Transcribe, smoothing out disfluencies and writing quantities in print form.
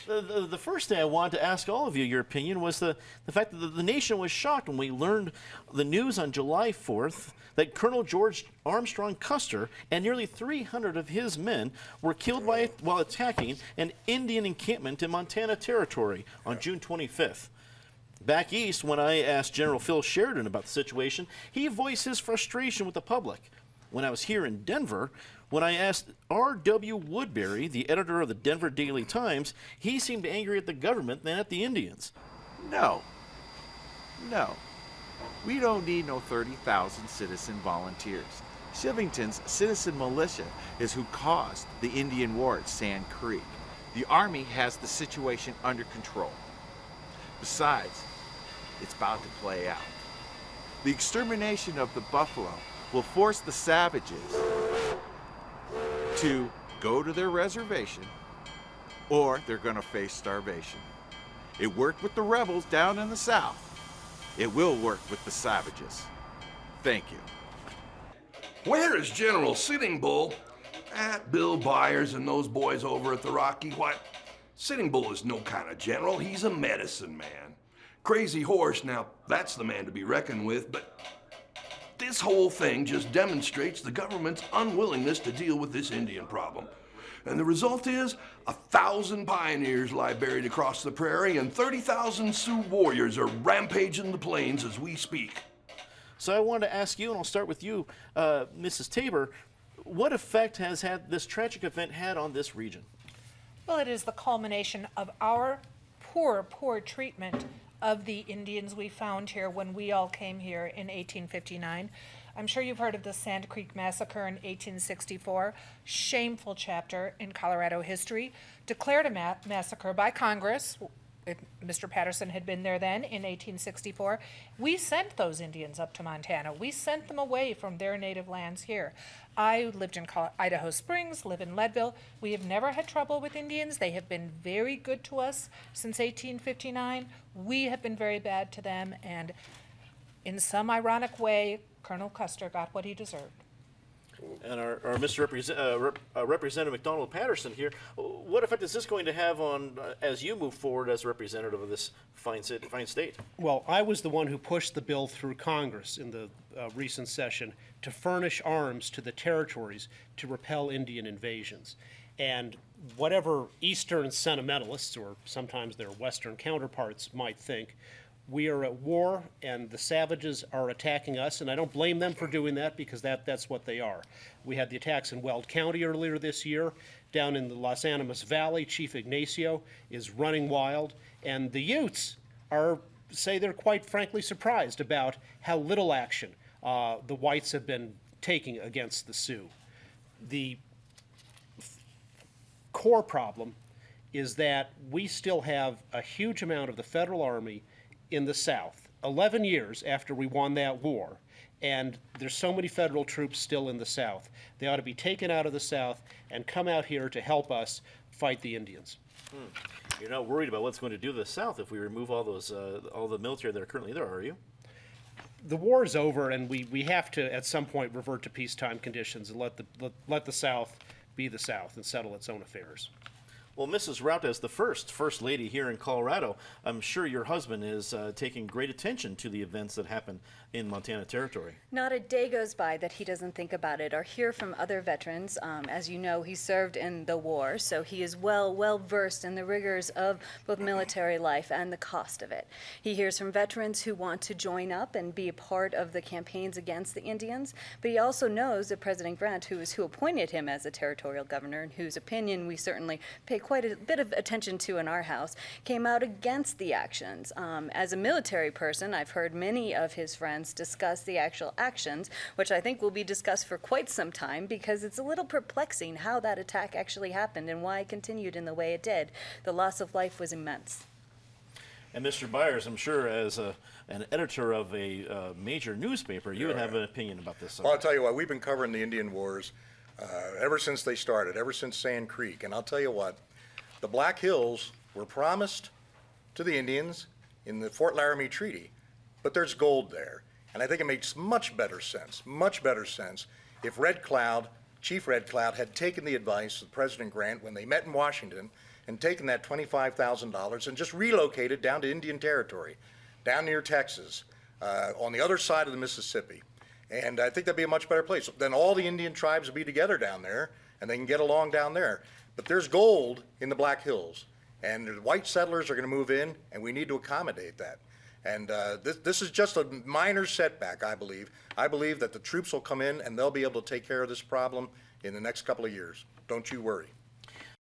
The first thing I wanted to ask all of you your opinion was the fact that the nation was shocked when we learned the news on July 4th that Colonel George Armstrong Custer and nearly 300 of his men were killed while attacking an Indian encampment in Montana Territory on June 25th. Back east, when I asked General Phil Sheridan about the situation, he voiced his frustration with the public. When I was here in Denver, when I asked R.W. Woodbury, the editor of the Denver Daily Times, he seemed angry at the government than at the Indians. No. We don't need no 30,000 citizen volunteers. Shivington's citizen militia is who caused the Indian War at Sand Creek. The Army has the situation under control. Besides, it's about to play out. The extermination of the buffalo will force the savages to go to their reservation, or they're going to face starvation. It worked with the rebels down in the south. It will work with the savages. Thank you. Where is General Sitting Bull? Bill Byers and those boys over at the Rocky. Why, Sitting Bull is no kind of general. He's a medicine man. Crazy Horse, now that's the man to be reckoned with, but this whole thing just demonstrates the government's unwillingness to deal with this Indian problem. And the result is 1,000 pioneers lie buried across the prairie and 30,000 Sioux warriors are rampaging the plains as we speak. So I wanted to ask you, and I'll start with you, Mrs. Tabor, what effect has this tragic event had on this region? Well, it is the culmination of our poor treatment of the Indians we found here when we all came here in 1859. I'm sure you've heard of the Sand Creek Massacre in 1864, shameful chapter in Colorado history, declared a massacre by Congress. Mr. Patterson had been there then in 1864. We sent those Indians up to Montana. We sent them away from their native lands here. I lived in Idaho Springs, live in Leadville. We have never had trouble with Indians. They have been very good to us since 1859. We have been very bad to them, and in some ironic way, Colonel Custer got what he deserved. And our Mr. Representative MacDonald Patterson here, what effect is this going to have on, as you move forward as a representative of this fine state? Well, I was the one who pushed the bill through Congress in the recent session to furnish arms to the territories to repel Indian invasions. And whatever Eastern sentimentalists, or sometimes their Western counterparts, might think, we are at war and the savages are attacking us, and I don't blame them for doing that because that's what they are. We had the attacks in Weld County earlier this year. Down in the Los Animas Valley, Chief Ignacio is running wild, and the Utes say they're quite frankly surprised about how little action the whites have been taking against the Sioux. The core problem is that we still have a huge amount of the federal army in the South, 11 years after we won that war, and there's so many federal troops still in the South. They ought to be taken out of the South and come out here to help us fight the Indians. You're not worried about what's going to do to the South if we remove all the military that are currently there, are you? The war is over, and we have to, at some point, revert to peacetime conditions and let the South be the South and settle its own affairs. Well, Mrs. Rout, as the First Lady here in Colorado, I'm sure your husband is taking great attention to the events that happen in Montana Territory. Not a day goes by that he doesn't think about it or hear from other veterans. As you know, he served in the war, so he is well versed in the rigors of both military life and the cost of it. He hears from veterans who want to join up and be a part of the campaigns against the Indians, but he also knows that President Grant, who appointed him as a territorial governor, and whose opinion we certainly pay quite a bit of attention to in our house, came out against the actions. As a military person, I've heard many of his friends discuss the actual actions, which I think will be discussed for quite some time because it's a little perplexing how that attack actually happened and why it continued in the way it did. The loss of life was immense. And Mr. Byers, I'm sure as an editor of a major newspaper, you would have an opinion about this. Well, I'll tell you what, we've been covering the Indian Wars ever since they started, ever since Sand Creek. And I'll tell you what, the Black Hills were promised to the Indians in the Fort Laramie Treaty, but there's gold there. And I think it makes much better sense if Chief Red Cloud had taken the advice of President Grant when they met in Washington and taken that $25,000 and just relocated down to Indian Territory, down near Texas, on the other side of the Mississippi. And I think that'd be a much better place. Then all the Indian tribes would be together down there, and they can get along down there. But there's gold in the Black Hills, and the white settlers are going to move in, and we need to accommodate that. And this is just a minor setback, I believe. I believe that the troops will come in, and they'll be able to take care of this problem in the next couple of years. Don't you worry.